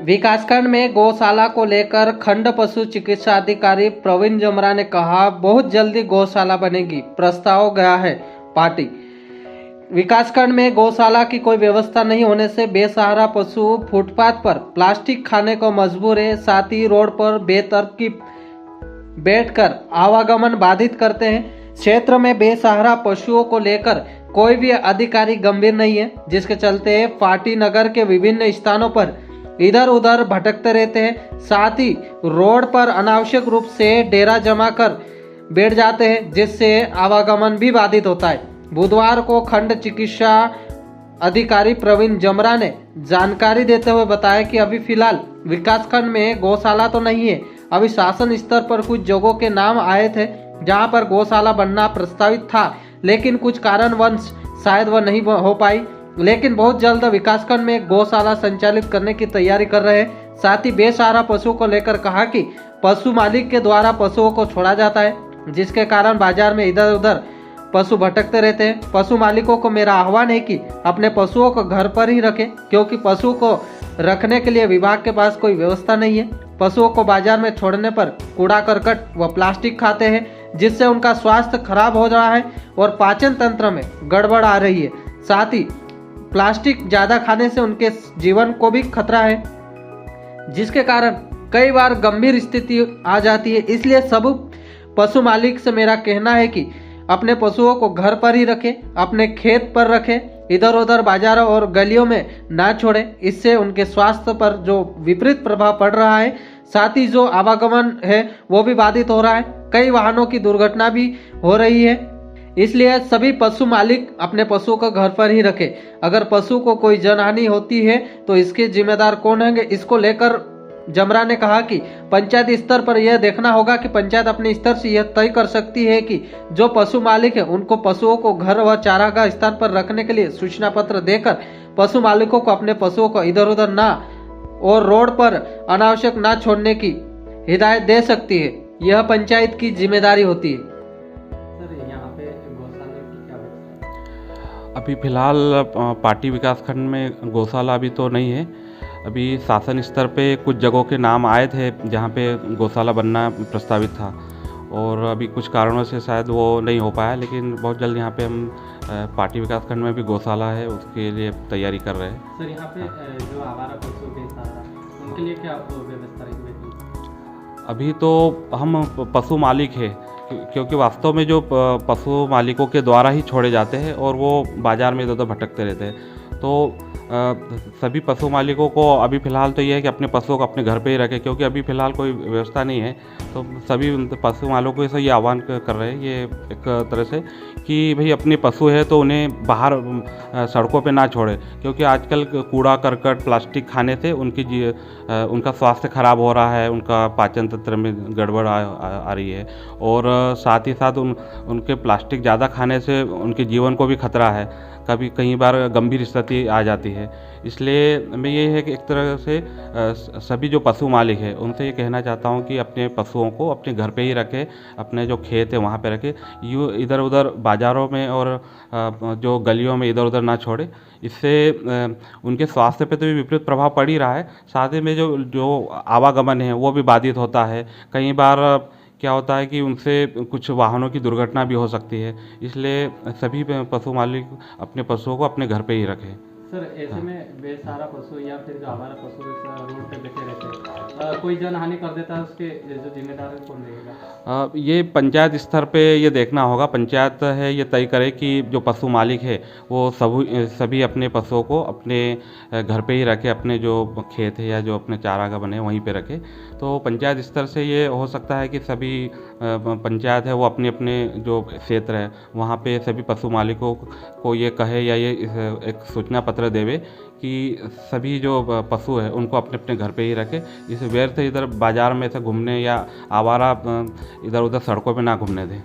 विकासखंड में गौशाला को लेकर खंड पशु चिकित्सा अधिकारी प्रवीण जमरा ने कहा, बहुत जल्दी गौशाला बनेगी, प्रस्ताव गया है पार्टी। विकासखंड में गौशाला की कोई व्यवस्था नहीं होने से बेसहारा पशु फुटपाथ पर प्लास्टिक खाने को मजबूर है। साथ ही रोड पर बेतरतीब बैठकर आवागमन बाधित करते हैं। क्षेत्र में बेसहारा पशुओं को लेकर कोई भी अधिकारी गंभीर नहीं है, जिसके चलते पार्टी नगर के विभिन्न स्थानों पर इधर उधर भटकते रहते हैं। साथ ही रोड पर अनावश्यक रूप से डेरा जमा कर बैठ जाते हैं, जिससे आवागमन भी बाधित होता है। बुधवार को खंड चिकित्सा अधिकारी प्रवीण जमरा ने जानकारी देते हुए बताया कि अभी फिलहाल विकासखंड में गौशाला तो नहीं है। अभी शासन स्तर पर कुछ जगहों के नाम आए थे जहां पर गौशाला बनना प्रस्तावित था, लेकिन कुछ कारणवश शायद वह नहीं हो पाई। लेकिन बहुत जल्द विकासखंड में गौशाला संचालित करने की तैयारी कर रहे हैं। साथ ही बेसहारा पशुओं को लेकर कहा कि पशु मालिक के द्वारा पशुओं को छोड़ा जाता है, जिसके कारण बाजार में इधर उधर पशु भटकते रहते हैं। पशु मालिकों को मेरा आह्वान है कि अपने पशुओं को घर पर ही रखें, क्योंकि पशु को रखने के लिए विभाग के पास कोई व्यवस्था नहीं है। पशुओं को बाजार में छोड़ने पर कूड़ा करकट व प्लास्टिक खाते हैं, जिससे उनका स्वास्थ्य खराब हो रहा है और पाचन तंत्र में गड़बड़ आ रही है। साथ ही प्लास्टिक ज्यादा खाने से उनके जीवन को भी खतरा है, जिसके कारण कई बार गंभीर स्थिति आ जाती है। इसलिए सब पशु मालिक से मेरा कहना है कि अपने पशुओं को घर पर ही रखें, अपने खेत पर रखें, इधर उधर बाजारों और गलियों में ना छोड़ें। इससे उनके स्वास्थ्य पर जो विपरीत प्रभाव पड़ रहा है, साथ ही जो आवागमन है वो भी बाधित हो रहा है। कई वाहनों की दुर्घटना भी हो रही है। इसलिए सभी पशु मालिक अपने पशुओं को घर पर ही रखें। अगर पशु को कोई जनहानि होती है तो इसके जिम्मेदार कौन होंगे? इसको लेकर जमरा ने कहा कि पंचायत स्तर पर यह देखना होगा कि पंचायत अपने स्तर से यह तय कर सकती है कि जो पशु मालिक है उनको पशुओं को घर व चारागाह स्थान पर रखने के लिए सूचना पत्र देकर पशु मालिकों को अपने पशुओं को इधर उधर ना और रोड पर अनावश्यक ना छोड़ने की हिदायत दे सकती है। यह पंचायत की जिम्मेदारी होती है। अभी फिलहाल पार्टी विकासखंड में गौशाला अभी तो नहीं है। अभी शासन स्तर पे कुछ जगहों के नाम आए थे जहाँ पे गौशाला बनना प्रस्तावित था, और अभी कुछ कारणों से शायद वो नहीं हो पाया। लेकिन बहुत जल्द यहाँ पे हम पार्टी विकासखंड में भी गौशाला है, उसके लिए तैयारी कर रहे हैं। सर, यहाँ पे जो आवारा पशु बेसहारा उनके लिए क्या व्यवस्था रहेगी? अभी तो हम पशु मालिक है, क्योंकि वास्तव में जो पशु मालिकों के द्वारा ही छोड़े जाते हैं और वो बाज़ार में इधर उधर भटकते रहते हैं। तो सभी पशु मालिकों को अभी फ़िलहाल तो ये है कि अपने पशुओं को अपने घर पे ही रखें, क्योंकि अभी फ़िलहाल कोई व्यवस्था नहीं है। तो सभी पशु मालिकों से ये आह्वान कर रहे हैं, ये एक तरह से कि भाई अपने पशु है तो उन्हें बाहर सड़कों पे ना छोड़े, क्योंकि आजकल कूड़ा करकट प्लास्टिक खाने से उनका स्वास्थ्य खराब हो रहा है, उनका पाचन तंत्र में गड़बड़ आ रही है, और साथ ही साथ उनके प्लास्टिक ज़्यादा खाने से उनके जीवन को भी खतरा है। कई बार गंभीर स्थिति आ जाती है। इसलिए मैं ये है कि एक तरह से सभी जो पशु मालिक हैं उनसे ये कहना चाहता हूँ कि अपने पशुओं को अपने घर पे ही रखें, अपने जो खेत है वहाँ पे रखें, यूँ इधर उधर बाज़ारों में और जो गलियों में इधर उधर ना छोड़े। इससे उनके स्वास्थ्य पे तो भी विपरीत प्रभाव पड़ ही रहा है, साथ ही में जो आवागमन है वो भी बाधित होता है। कई बार क्या होता है कि उनसे कुछ वाहनों की दुर्घटना भी हो सकती है। इसलिए सभी पशु मालिक अपने पशुओं को अपने घर पे ही रखें। सर, ऐसे में बेसहारा पशु या फिर जो आवारा पशु रोड पे बैठे रहते हैं, कोई जनहानि कर देता है, उसके जो जिम्मेदार है कौन रहेगा? ये पंचायत स्तर पे ये देखना होगा। पंचायत है ये तय करे कि जो पशु मालिक है वो सभी अपने पशुओं को अपने घर पे ही रखे, अपने जो खेत है या जो अपने चारागाह बने वहीं पे रखे। तो पंचायत स्तर से ये हो सकता है कि सभी पंचायत है वो अपने अपने जो क्षेत्र है वहाँ पे सभी पशु मालिकों को ये कहे या ये एक सूचना पत्र देवे कि सभी जो पशु है उनको अपने अपने घर पे ही रखें। इस व्यर्थ इधर बाज़ार में से घूमने या आवारा इधर उधर सड़कों पे ना घूमने दें।